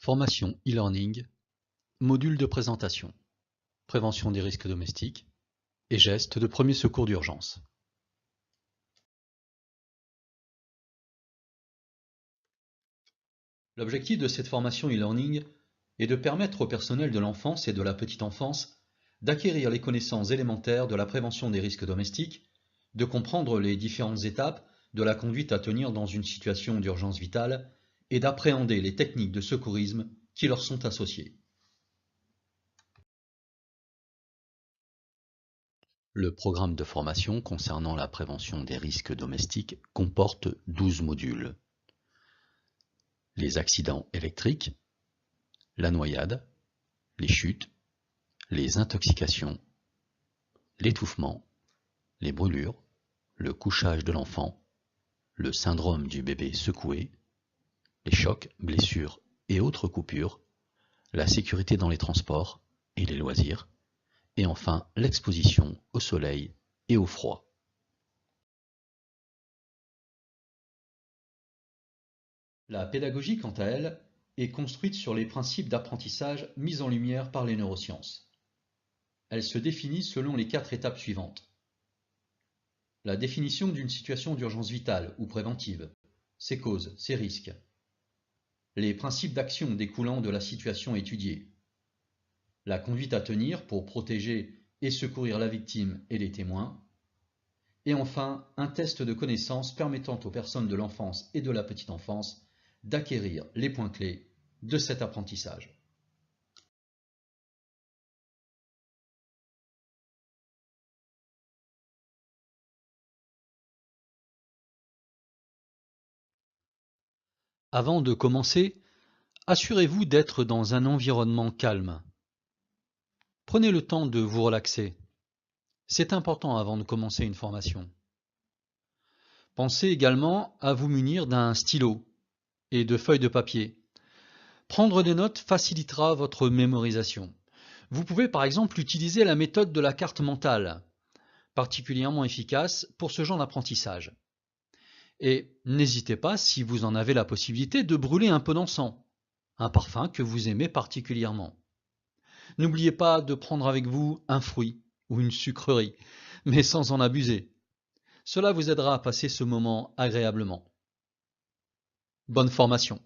Formation e-learning, module de présentation, prévention des risques domestiques et gestes de premier secours d'urgence. L'objectif de cette formation e-learning est de permettre au personnel de l'enfance et de la petite enfance d'acquérir les connaissances élémentaires de la prévention des risques domestiques, de comprendre les différentes étapes de la conduite à tenir dans une situation d'urgence vitale et d'appréhender les techniques de secourisme qui leur sont associées. Le programme de formation concernant la prévention des risques domestiques comporte 12 modules. Les accidents électriques, la noyade, les chutes, les intoxications, l'étouffement, les brûlures, le couchage de l'enfant, le syndrome du bébé secoué, les chocs, blessures et autres coupures, la sécurité dans les transports et les loisirs, et enfin l'exposition au soleil et au froid. La pédagogie, quant à elle, est construite sur les principes d'apprentissage mis en lumière par les neurosciences. Elle se définit selon les 4 étapes suivantes. La définition d'une situation d'urgence vitale ou préventive, ses causes, ses risques. Les principes d'action découlant de la situation étudiée. La conduite à tenir pour protéger et secourir la victime et les témoins. Et enfin, un test de connaissances permettant aux personnes de l'enfance et de la petite enfance d'acquérir les points clés de cet apprentissage. Avant de commencer, assurez-vous d'être dans un environnement calme. Prenez le temps de vous relaxer. C'est important avant de commencer une formation. Pensez également à vous munir d'un stylo et de feuilles de papier. Prendre des notes facilitera votre mémorisation. Vous pouvez par exemple utiliser la méthode de la carte mentale, particulièrement efficace pour ce genre d'apprentissage. Et n'hésitez pas, si vous en avez la possibilité, de brûler un peu d'encens, un parfum que vous aimez particulièrement. N'oubliez pas de prendre avec vous un fruit ou une sucrerie, mais sans en abuser. Cela vous aidera à passer ce moment agréablement. Bonne formation!